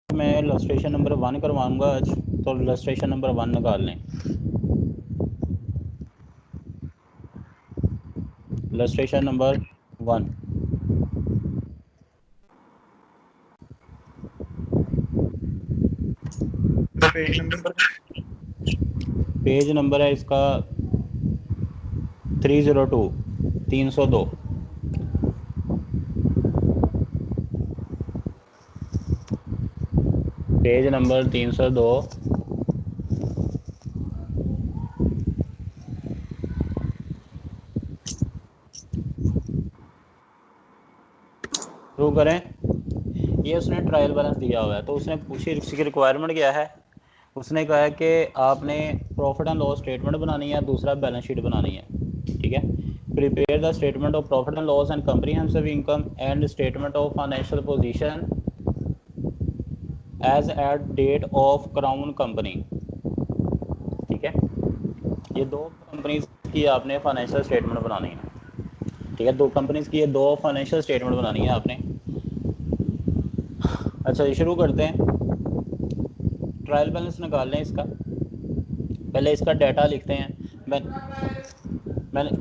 मैं illustration number 1 करवाऊंगा आज, तो इलस्ट्रेशन नंबर 1 निकाल लें। Illustration number 1। Page number page number है इसका 302, 302। Page number 302। शुरू करें। ये उसने ट्रायल बैलेंस दिया हुआ है, तो उसने पूछी इसकी रिक्वायरमेंट क्या है। उसने कहा है कि आपने प्रॉफिट एंड लॉस स्टेटमेंट बनानी है, दूसरा बैलेंस शीट बनानी है। ठीक है। Prepare the statement of profit and loss and comprehensive income and statement of financial position as at date of Crown company. ठीक है। ये दो कंपनीज की आपने फाइनेंशियल स्टेटमेंट बनानी है। ठीक है, दो कंपनीज की ये दो फाइनेंशियल स्टेटमेंट बनानी है आपने। अच्छा, ये शुरू करते हैं। ट्रायल बैलेंस निकाल लें इसका। पहले इसका डाटा लिखते हैं। मैंने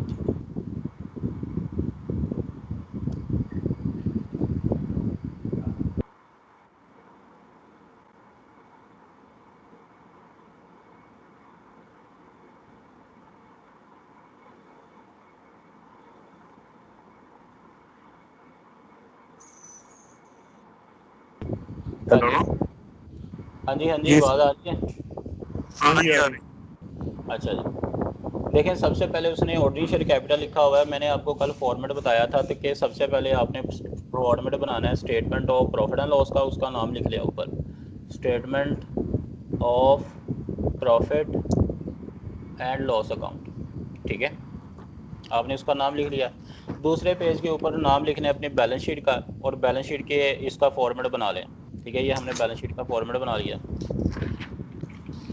हाँ हेलो। जी, हाँ जी, हाँ जी, ये आवाज़ आ रही है। हाँ जी, आ रही। अच्छा जी। देखें, सबसे पहले उसने ऑर्डिनरी शेयर कैपिटल लिखा हुआ है। मैंने आपको कल फॉर्मेट बताया था तो कि सबसे पहले आपने फॉर्मेट बनाना है statement of profit and loss का, उसका नाम लिख लिया ऊपर, statement of profit and loss account. ठीक है, आपने उसका नाम लिख लिया। दूसरे पेज के ऊपर नाम लिखने अपनी बैलेंस शीट का, और बैलेंस शीट के इसका फॉर्मेट बना लें। ठीक है, ये हमने बैलेंस शीट का फॉर्मेट बना लिया।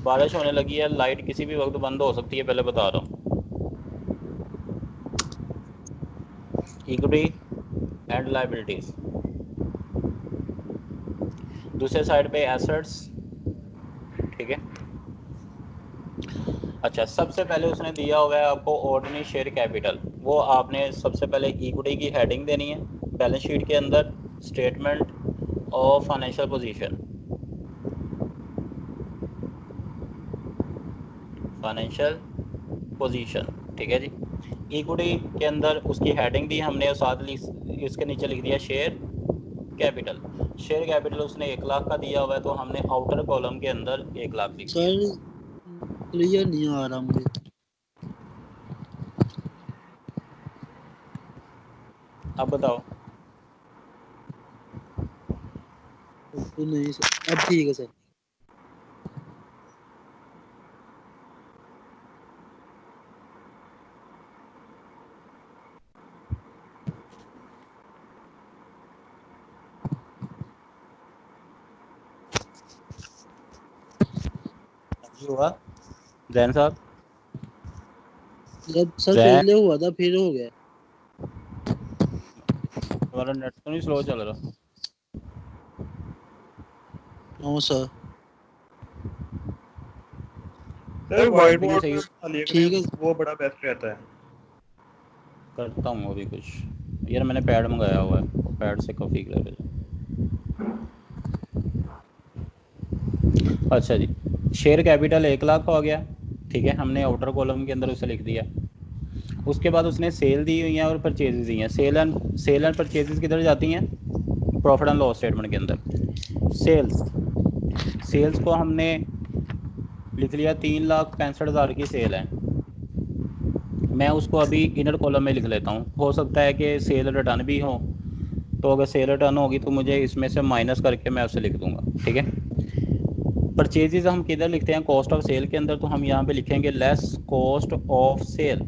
बारिश होने लगी है, लाइट किसी भी वक्त बंद हो सकती है, पहले बता रहा हूँ। इक्विटी एंड लाइबिलिटीज, दूसरे साइड पे एसेट्स। ठीक है। अच्छा, सबसे पहले उसने दिया हुआ है आपको ऑर्डिनरी शेयर कैपिटल। वो आपने सबसे पहले इक्विटी की हेडिंग देनी है बैलेंस शीट के अंदर, statement of financial position, financial position. ठीक है जी। इक्विटी के अंदर उसकी हेडिंग दी हमने, और साथ इसके नीचे लिख दिया शेयर कैपिटल। शेयर कैपिटल उसने 1 लाख का दिया हुआ है, तो हमने आउटर कॉलम के अंदर 1 लाख लिख दिया। सर क्लियर नहीं आ रहा मुझे। अब बताओ। तो नहीं सर, अब ठीक है सर। हुआ जैन साहब? जब सर जैन, पहले हुआ था फिर हो गया। तुम्हारा नेट तो नहीं स्लो चल रहा? No sir. सर व्हाइट ये बोर्ड सही पे बना लिया ठीक करें, है। वो बड़ा बेस्ट रहता है। करता हूँ अभी कुछ। यार मैंने पैड मंगाया हुआ है, पैड से काफ़ी क्लियर है। अच्छा जी, शेयर कैपिटल 1 लाख का हो गया। ठीक है, हमने आउटर कॉलम के अंदर उसे लिख दिया। उसके बाद उसने सेल दी हुई हैं और परचेजेस दी हैं। सेल एंड परचेजेस किधर जाती हैं? प्रॉफिट एंड लॉस स्टेटमेंट के अंदर। सेल्स को हमने लिख लिया, 3,65,000 की सेल है। मैं उसको अभी इनर कॉलम में लिख लेता हूँ, हो सकता है कि सेल रिटर्न भी हो, तो अगर सेल रिटर्न होगी तो मुझे इसमें से माइनस करके मैं उसे लिख दूँगा। ठीक है। परचेजेस हम किधर लिखते हैं? कॉस्ट ऑफ सेल के अंदर, तो हम यहाँ पे लिखेंगे लेस कॉस्ट ऑफ सेल।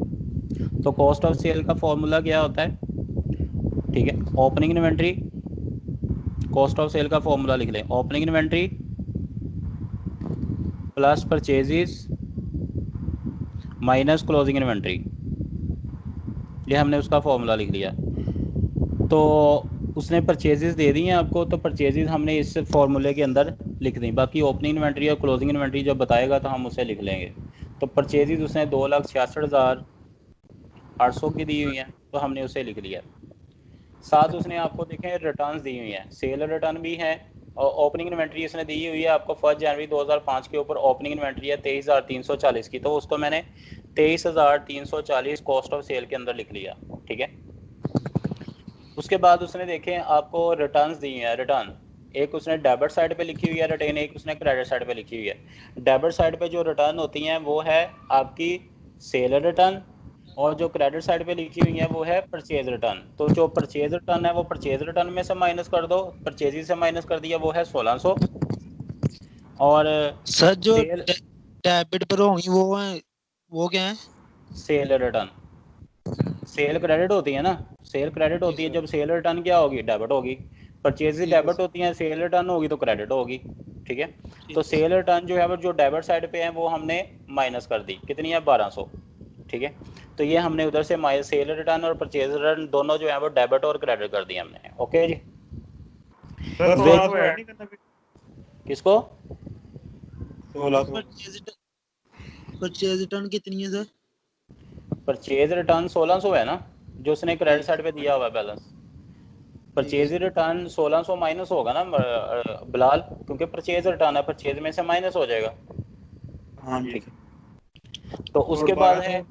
तो कॉस्ट ऑफ सेल का फॉर्मूला क्या होता है? ठीक है, opening inventory, cost of sale का फॉर्मूला लिख लें, opening inventory plus purchases minus closing inventory. ये हमने उसका फॉर्मूला लिख लिया। तो उसने परचेजेस दे दी हैं आपको, तो परचेजेस हमने इस फार्मूले के अंदर लिख दी, बाकी ओपनिंग इन्वेंट्री और क्लोजिंग इन्वेंट्री जब बताएगा तो हम उसे लिख लेंगे। तो परचेजेस उसने 2,66,800 की दी हुई हैं, तो हमने उसे लिख लिया। साथ उसने आपको देखें रिटर्न्स दी हुई हैं, सेल रिटर्न भी है और ओपनिंग इन्वेंट्री इसने दी हुई है आपको 1 जनवरी 2005 के ऊपर ओपनिंग इन्वेंट्री है 23,340 की, तो उसको मैंने 23,340 कॉस्ट ऑफ सेल के अंदर लिख लिया। ठीक है, उसके बाद उसने देखें आपको रिटर्न्स दी हैं। रिटर्न एक उसने डेबिट साइड पे लिखी हुई है रिटर्न, एक उसने क्रेडिट साइड पे लिखी हुई है। डेबिट साइड पे जो रिटर्न होती हैं वो है आपकी सेल रिटर्न, और जो क्रेडिट साइड पे लिखी हुई है वो है परचेज रिटर्न। तो जो परचेज रिटर्न है वो परचेज रिटर्न में से माइनस कर दो, परचेज से माइनस कर दिया वो है 1600, और सर जो सेल डेबिट पर होंगी वो क्या है? Cell return. सेल क्रेडिट होती है ना, सेल क्रेडिट होती है, जब सेल रिटर्न क्या होगी, डेबिट होगी। परचेज डेबिट होती है, सेल रिटर्न होगी तो क्रेडिट होगी। ठीक है, तो सेल रिटर्न जो है वो जो डेबिट साइड पे है वो हमने माइनस कर दी, कितनी है 1200। ठीक है, तो ये हमने उधर से माइनस सेल रिटर्न और परचेज रिटर्न दोनों जो है वो डेबिट और क्रेडिट कर दिए हमने। ओके जी, सर 1600 ऐड नहीं करना फिर? किसको? 1600 परचेज रिटर्न कितनी है सर? परचेज रिटर्न 1600 है ना, जो उसने क्रेडिट साइड पे दिया हुआ है बैलेंस। परचेज रिटर्न 1600 माइनस होगा ना बिलाल, क्योंकि परचेज रिटर्न है, परचेज में से माइनस हो जाएगा। हाँ जी। ठीक है, तो उसके बाद है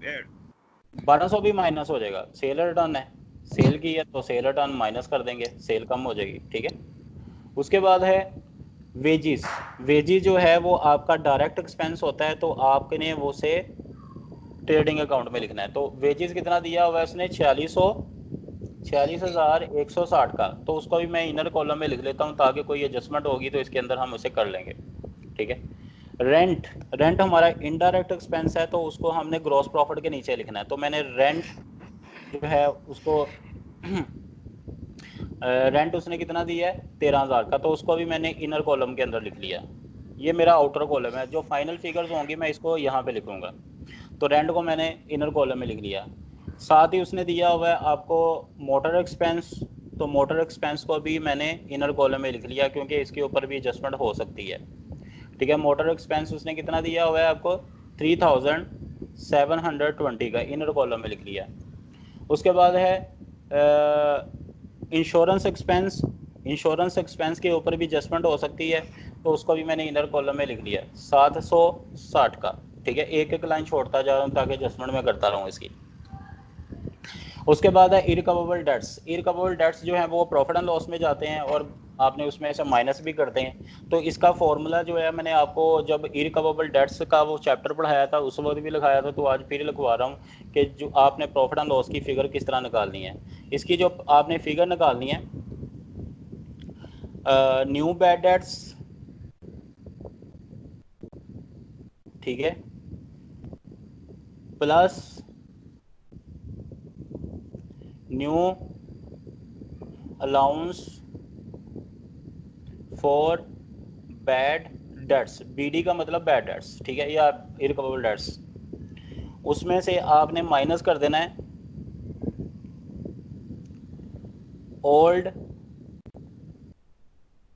1200 भी माइनस हो जाएगा, सेल रिटर्न है, सेल की है तो सेल रिटर्न माइनस कर देंगे, सेल कम हो जाएगी। ठीक है, उसके बाद है वेजिस। वेजिस जो है वो आपका डायरेक्ट एक्सपेंस होता है, तो आपने वो से ट्रेडिंग अकाउंट में लिखना है। तो वेजिस कितना दिया हुआ है उसने 46,160 का, तो उसको भी मैं इनर कॉलम में लिख लेता हूँ ताकि कोई एडजस्टमेंट होगी तो इसके अंदर हम उसे कर लेंगे। ठीक है, रेंट, रेंट हमारा इनडायरेक्ट एक्सपेंस है, तो उसको हमने ग्रॉस प्रॉफिट के नीचे लिखना है। तो मैंने रेंट जो है उसको रेंट उसने कितना दिया है 13,000 का, तो उसको भी मैंने इनर कॉलम के अंदर लिख लिया। ये मेरा आउटर कॉलम है, जो फाइनल फिगर्स होंगी मैं इसको यहाँ पे लिखूंगा। तो रेंट को मैंने इनर कॉलम में लिख लिया। साथ ही उसने दिया हुआ है आपको मोटर एक्सपेंस, तो मोटर एक्सपेंस को भी मैंने इनर कॉलम में लिख लिया क्योंकि इसके ऊपर भी एडजस्टमेंट हो सकती है। ठीक है, मोटर एक्सपेंस उसने कितना दिया हुआ है आपको 3,720 का, इनर कॉलम में लिख लिया। उसके बाद है इंश्योरेंस एक्सपेंस, इंश्योरेंस एक्सपेंस के ऊपर भी एडजस्टमेंट हो सकती है, तो उसको भी मैंने इनर कॉलम में लिख लिया 760 का। ठीक है, एक एक लाइन छोड़ता जा रहा हूँ ताकि एडजस्टमेंट मैं करता रहूँ इसकी। उसके बाद है इरिकवेबल डेट्स। इरिकवेबल डेट्स जो हैं वो प्रॉफिट एंड लॉस में जाते हैं और आपने उसमें से माइनस भी करते हैं। तो इसका फॉर्मूला जो है मैंने आपको जब इरिकवेबल डेट्स का वो चैप्टर पढ़ाया था उस वक्त भी लिखाया था, तो आज फिर लिखवा रहा हूँ कि जो आपने प्रॉफिट एंड लॉस की फिगर किस तरह निकालनी है। इसकी जो आपने फिगर निकालनी है न्यू बैड डेट्स, ठीक है, plus new allowance for bad debts, BD का मतलब बैड डेट्स, ठीक है, या इरिकवेबल डेट्स, उसमें से आपने माइनस कर देना है old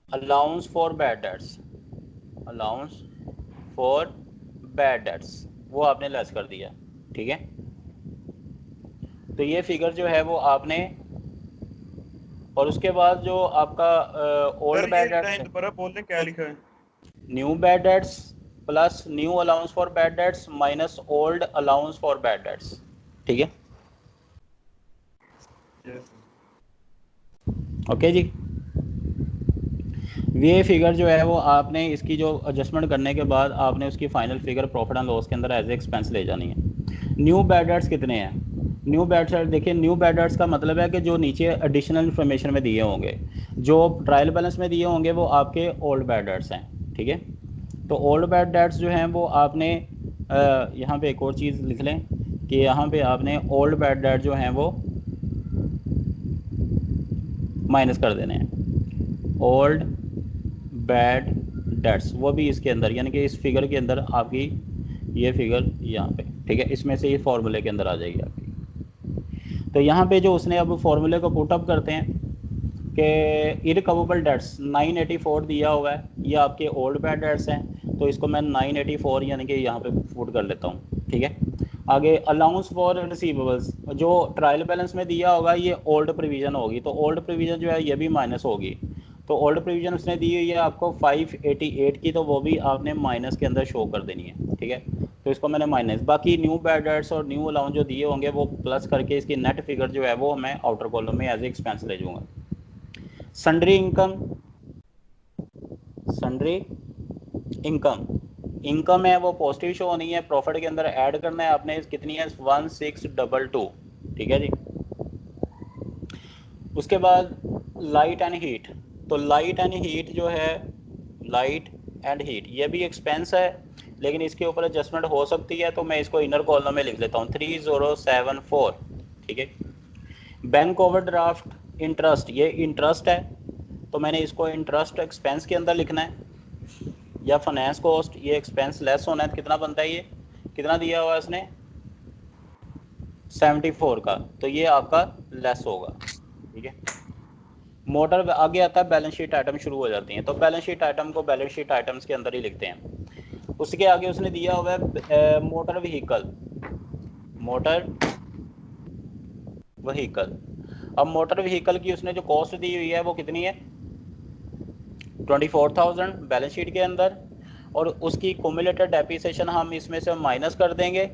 allowance for bad dates, allowance for bad dates वो आपने लेस कर दिया। ठीक है, तो ये फिगर जो है वो आपने, और उसके बाद जो आपका ओल्ड बैड डेट्स, दोबारा बोल दें क्या लिखा है? New bad debts plus new allowance for bad dates minus old allowance for bad debts. ठीक है, ओके जी। ये फिगर जो है वो आपने इसकी जो एडजस्टमेंट करने के बाद आपने उसकी final figure profit and loss के अंदर एज ए एक्सपेंस ले जानी है। न्यू बैड डेट्स कितने हैं? न्यू बैड डेट्स देखिए, न्यू बैड डेट्स का मतलब है कि जो नीचे एडिशनल इन्फॉर्मेशन में दिए होंगे, जो ट्रायल बैलेंस में दिए होंगे वो आपके ओल्ड बैड डेट्स हैं। ठीक है, तो ओल्ड बैड डेट्स जो हैं वो आपने यहाँ पे एक और चीज़ लिख लें कि यहाँ पे आपने ओल्ड बैड डेट जो हैं वो माइनस कर देने हैं, ओल्ड बैड डेट्स वो भी इसके अंदर, यानी कि इस फिगर के अंदर आपकी ये फिगर यहाँ पे, ठीक है, इसमें से ये फॉर्मूले के अंदर आ जाएगी आपकी। तो यहाँ पे जो उसने अब फॉर्मूले को पुट अप करते हैं कि इरिकवेबल डेट्स 984 दिया हुआ है, ये आपके ओल्ड बैड डेट्स हैं, तो इसको मैं 984 यानी कि यहाँ पे पुट कर लेता हूँ, ठीक है। आगे अलाउंस फॉर रिसीवेबल्स, जो ट्रायल बैलेंस में दिया होगा ये ओल्ड प्रोविज़न होगी, तो ओल्ड प्रोविज़न जो है ये भी माइनस होगी। तो ओल्ड प्रोविज़न उसने दी हुई है आपको 588 की, तो वो भी आपने माइनस के अंदर शो कर देनी है, ठीक है। तो इसको मैंने माइनस, बाकी न्यू बैड डेट्स और न्यू अलाउंस जो दिए होंगे वो प्लस करके इसकी नेट फिगर जो है वो मैं आउटर कॉलम में एज ए एक्सपेंस ले जाऊँगा। Sundry income, sundry income, income है वो पॉजिटिव शो होनी है, प्रॉफिट के अंदर ऐड करना है आपने, कितनी है 1622, ठीक है जी। उसके बाद लाइट एंड हीट, तो लाइट एंड हीट जो है, लाइट एंड हीट ये भी एक्सपेंस है, लेकिन इसके ऊपर एडजस्टमेंट हो सकती है, तो मैं इसको इनर कॉलम में लिख लेता हूँ 3074, ठीक है। बैंक ओवरड्राफ्ट इंटरेस्ट, ये इंटरेस्ट है, तो मैंने इसको इंटरेस्ट एक्सपेंस के अंदर लिखना है, या फाइनेंस कॉस्ट, ये एक्सपेंस लेस होना है, तो कितना बनता है, ये कितना दिया हुआ है इसने 74 का, तो ये आपका लेस होगा, ठीक है। मोटर आगे आता है, बैलेंस शीट आइटम शुरू हो जाती हैं, तो बैलेंस शीट आइटम को बैलेंस शीट आइटम्स के अंदर ही लिखते हैं। उसके आगे उसने दिया हुआ है मोटर व्हीकल, मोटर व्हीकल। अब मोटर व्हीकल की उसने जो कॉस्ट दी हुई है वो कितनी है 24,000 बैलेंस शीट के अंदर, और उसकी क्यूमुलेटेड डेप्रिसिएशन हम इसमें से माइनस कर देंगे,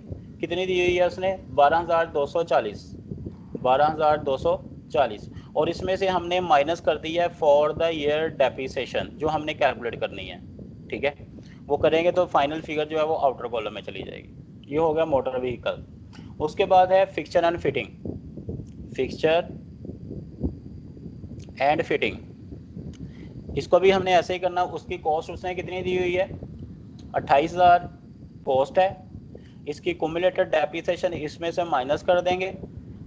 कितनी दी हुई है उसने 12,240, 12,240, और इसमें से हमने माइनस कर दी है फॉर द ईयर डेप्रिसिएशन जो हमने कैलकुलेट करनी है, ठीक है। वो करेंगे तो फाइनल फिगर जो है वो आउटर कॉलम में चली जाएगी। ये हो गया मोटर व्हीकल। उसके बाद है fixture and fitting, fixture and fitting, इसको भी हमने ऐसे ही करना। उसकी कॉस्ट उसने कितनी दी हुई है 28,000 कॉस्ट है, इसकी क्यूमुलेटेड डेप्रिसिएशन इसमें से माइनस कर देंगे,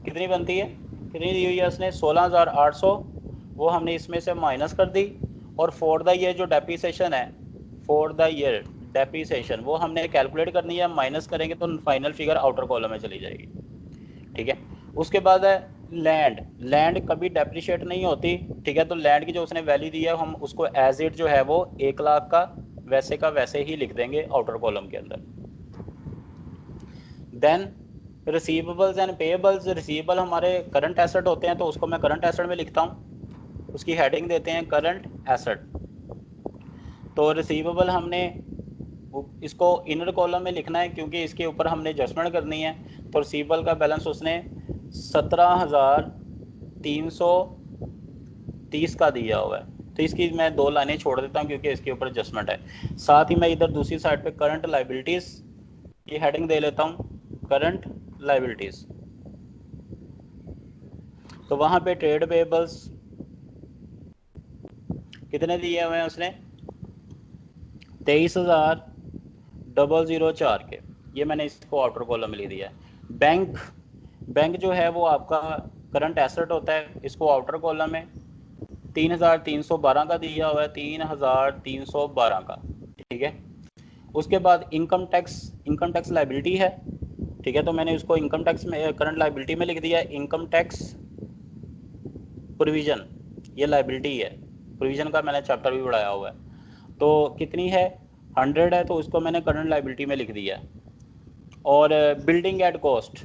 कितनी बनती है, कितनी दी हुई है उसने 16,800, वो हमने इसमें से माइनस कर दी, और फॉर द ईयर जो डेप्रिसिएशन है, फॉर द ईयर डेप्रिसिएशन वो हमने कैलकुलेट करनी है, माइनस करेंगे तो फाइनल फिगर आउटर कॉलम में चली जाएगी, ठीक है। उसके बाद है लैंड, लैंड कभी डेप्रिशिएट नहीं होती, ठीक है। तो लैंड की जो उसने वैल्यू दी है हम उसको एज इट जो है वो 1 लाख का वैसे ही लिख देंगे आउटर कॉलम के अंदर। Then receivables and payables, receivable हमारे करंट एसेट होते हैं, तो उसको मैं करंट एसेट में लिखता हूँ, उसकी हेडिंग देते हैं करंट एसेट। तो रिसीवेबल हमने इसको इनर कॉलम में लिखना है क्योंकि इसके ऊपर हमने एडजस्टमेंट करनी है। तो रिसीवेबल का बैलेंस उसने 17,330 का दिया हुआ है, तो इसकी मैं 2 लाइनें छोड़ देता हूँ क्योंकि इसके ऊपर एडजस्टमेंट है। साथ ही मैं इधर दूसरी साइड पे करंट लाइबिलिटीज़ की हेडिंग दे लेता हूँ, करंट लाइबिलिटीज़। तो वहाँ पे ट्रेड पेएबल्स कितने दिए हुए हैं उसने 23,004 के, ये मैंने इसको आउटर कॉलम में लिख दिया है। बैंक, बैंक जो है वो आपका करंट एसेट होता है, इसको आउटर कॉलम में 3,312 का दिया हुआ है, 3,312 का, ठीक है। उसके बाद इनकम टैक्स लाइबिलिटी है, ठीक है। तो मैंने उसको इनकम टैक्स में करंट लाइबिलिटी में लिख दिया। इनकम टैक्स प्रोविज़न ये लाइबिलिटी है, प्रोविज़न का मैंने चैप्टर भी पढ़ाया हुआ है। तो कितनी है 100 है, तो उसको मैंने करंट लाइबिलिटी में लिख दिया। और building at cost,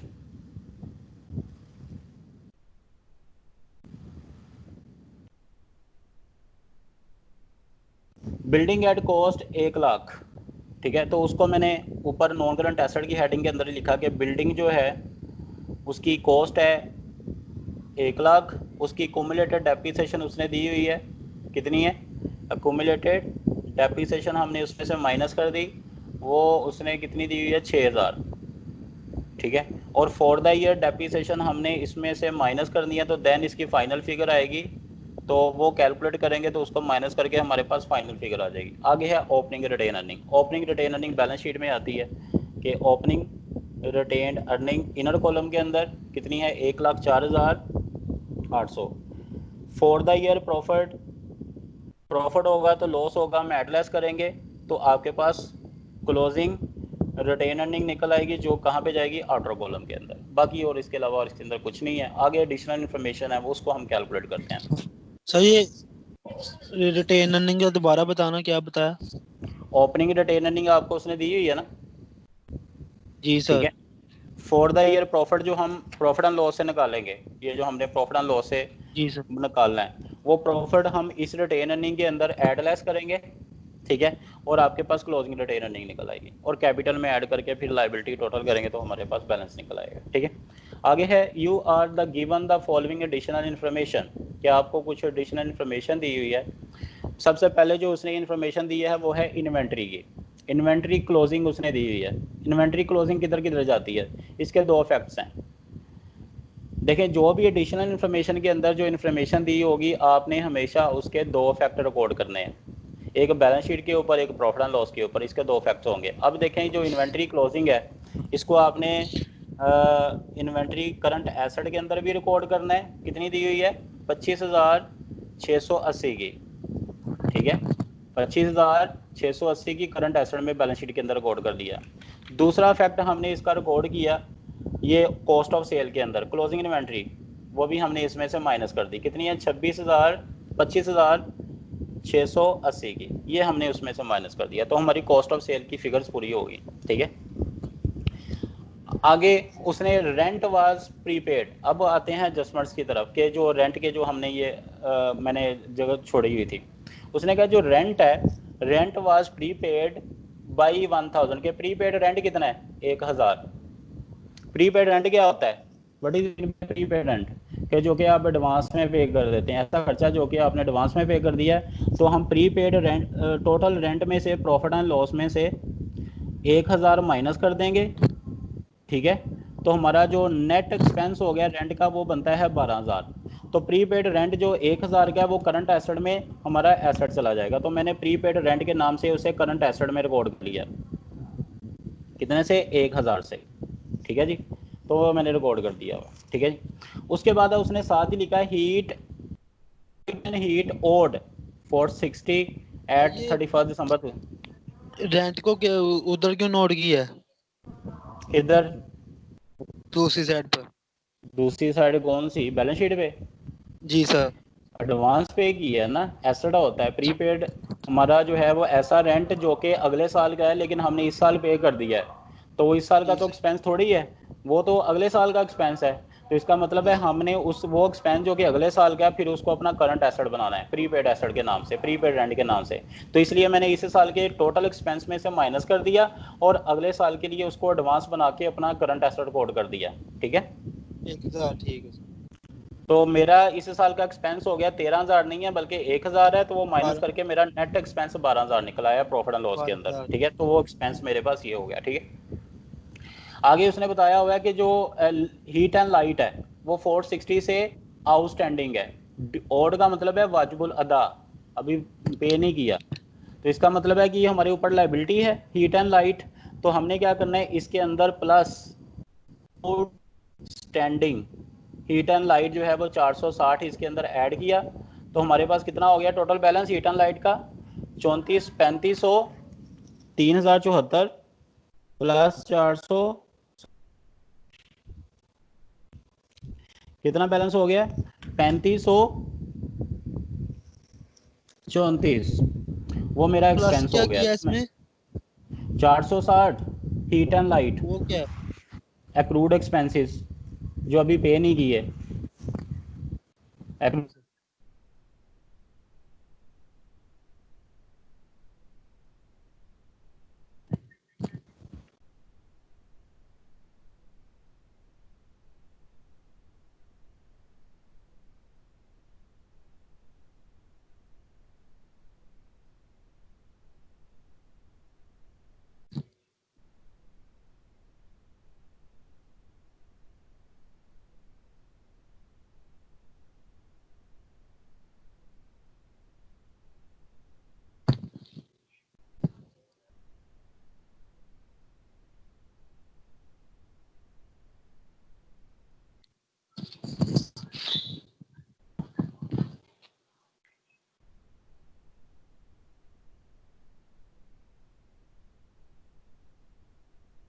building at cost 1 lakh, ठीक है। तो उसको मैंने ऊपर नॉन करंट एसेट की हेडिंग के अंदर ही लिखा कि बिल्डिंग जो है उसकी कॉस्ट है 1 लाख, उसकी क्यूमुलेटेड डेप्रिसिएशन उसने दी हुई है, कितनी है क्यूमुलेटेड डेप्रिसिएशन हमने उसमें से माइनस कर दी, वो उसने कितनी दी हुई है 6,000, ठीक है। और फॉर द ईयर डेप्रिसिएशन हमने इसमें से माइनस करनी है, तो देन इसकी फाइनल फिगर आएगी, तो वो कैलकुलेट करेंगे तो उसको माइनस करके हमारे पास फाइनल फिगर आ जाएगी। आगे है opening retain earning. Opening retain earning balance sheet में आती है कि opening retain earning inner column के अंदर कितनी है 1,04,800। फॉर द ईयर प्रॉफिट होगा तो लॉस होगा, हम एडलेस करेंगे तो आपके पास क्लोजिंग रिटेन अर्निंग निकल आएगी, जो कहाँ पे जाएगी आउटर कॉलम के अंदर। बाकी और इसके अलावा और इसके अंदर कुछ नहीं है। आगे एडिशनल इन्फॉर्मेशन है वो उसको हम कैलकुलेट करते हैं। सर ये रिटेन अर्निंग का दोबारा बताना, क्या बताया? ओपनिंग रिटेन अर्निंग आपको उसने दी हुई है ना, जी ठीक सर। है। फॉर द ईयर प्रॉफिट जो हम प्रॉफिट एंड लॉस से निकालेंगे, ये जो हमने प्रॉफिट एंड लॉस से जी सर। निकालना है, वो प्रॉफिट हम इस रिटेन अर्निंग के अंदर ऐड लेस करेंगे, ठीक है। और आपके पास क्लोजिंग रिटेन अर्निंग निकल आएगी, और कैपिटल में ऐड करके फिर लायबिलिटी टोटल करेंगे तो हमारे पास बैलेंस निकल आएगा, ठीक है। आगे है you are the given the following additional information, क्या आपको कुछ एडिशनल इन्फॉर्मेशन दी हुई है। सबसे पहले जो उसने इन्फॉर्मेशन दी है वो है इन्वेंट्री की। इन्वेंट्री क्लोजिंग उसने दी हुई है। इन्वेंट्री क्लोजिंग किधर किधर जाती है, इसके दो फैक्ट्स हैं। देखें, जो भी एडिशनल इन्फॉर्मेशन के अंदर जो इन्फॉर्मेशन दी होगी, आपने हमेशा उसके दो फैक्टर रिकॉर्ड करने हैं, एक बैलेंस शीट के ऊपर, एक प्रॉफिट एंड लॉस के ऊपर, इसके दो फैक्ट्स होंगे। अब देखें, जो इन्वेंट्री क्लोजिंग है, इसको आपने इन्वेंट्री करंट एसेट के अंदर भी रिकॉर्ड करना है। कितनी दी हुई है, 25,680 की, ठीक है। 25,680 की करंट एसेट में बैलेंस शीट के अंदर रिकॉर्ड कर दिया। दूसरा फैक्ट हमने इसका रिकॉर्ड किया, ये कॉस्ट ऑफ सेल के अंदर क्लोजिंग इन्वेंट्री, वो भी हमने इसमें से माइनस कर दी। कितनी है, 25,680 की, ये हमने उसमें से माइनस कर दिया, तो हमारी कॉस्ट ऑफ सेल की फिगर्स पूरी होगी, ठीक है। आगे उसने रेंट वाज प्रीपेड। अब आते हैं एडजस्टमेंट्स की तरफ, के जो रेंट के जो हमने ये मैंने जगह छोड़ी हुई थी, उसने कहा जो रेंट है, रेंट वाज प्रीपेड बाई 1000 के। प्रीपेड रेंट कितना है, 1000। प्रीपेड रेंट क्या होता है, व्हाट इज प्रीपेड रेंट, कि जो कि आप एडवांस में पे कर देते हैं, ऐसा खर्चा जो कि आपने एडवांस में पे कर दिया है, तो हम प्रीपेड रेंट, टोटल रेंट में से, प्रॉफिट एंड लॉस में से 1000 माइनस कर देंगे, ठीक है। तो हमारा जो नेट एक्सपेंस हो गया रेंट का, वो बनता है 12,000। तो प्रीपेड रेंट जो 1000 का है, वो करंट एसेट में हमारा एसेट चला जाएगा, तो मैंने प्रीपेड रेंट के नाम से उसे करंट एसेट में रिकॉर्ड कर लिया। कितने से, 1000 से, ठीक है जी। तो वो मैंने रिकॉर्ड कर दिया हुआ, ठीक है जी। उसके बाद उसने साथ ही लिखा हीट ओड फॉर 60 एट 31 दिसंबर। रेंट को उधर क्यों नोट किया है, इधर दूसरी साइड पर? दूसरी साइड कौन सी, बैलेंस शीट पे? जी सर। एडवांस पे किया है ना, एसेट होता है। प्रीपेड हमारा जो है वो ऐसा रेंट जो कि अगले साल का है, लेकिन हमने इस साल पे कर दिया है, तो वो इस साल का जी तो सर। एक्सपेंस थोड़ी है, वो तो अगले साल का एक्सपेंस है। तो इसका मतलब है हमने उस वो एक्सपेंस जो कि अगले साल का है, फिर उसको अपना करंट एसेट बनाना है, प्रीपेड एसेट के नाम से, प्रीपेड रेंट के नाम से। तो इसलिए मैंने इस साल के टोटल एक्सपेंस में से माइनस कर दिया, और अगले साल के लिए उसको एडवांस बना के अपना करंट एसेट कोड कर दिया, ठीक है। 1000, ठीक है सर। तो मेरा इस साल का एक्सपेंस हो गया 13,000 नहीं है बल्कि 1,000 है, तो वो माइनस करके मेरा नेट एक्सपेंस 12,000 निकला है प्रॉफिट एंड लॉस के अंदर, 12,000। ठीक है। तो वो एक्सपेंस मेरे पास ये हो गया, ठीक है। आगे उसने बताया हुआ है कि जो हीट एंड लाइट है, वो 460 से आउटस्टैंडिंग है। ओड का मतलब है वाजिबुल अदा, अभी पे नहीं किया, तो इसका मतलब है कि ये हमारे ऊपर लाइबिलिटी है, हीट एंड लाइट। तो हमने क्या करना है, इसके अंदर plus outstanding heat and light जो है वो 460 इसके अंदर ऐड किया, तो हमारे पास कितना हो गया total balance heat and light का, 34,3500, 3,074 प्लस 400, कितना बैलेंस हो गया, 3534, वो मेरा प्लस एक्सपेंस क्या हो गया किया इसमें। इसमें? 460 हीट एंड लाइट वो क्या है? एक्रूड एक्सपेंसेस जो अभी पे नहीं किए। जी सर।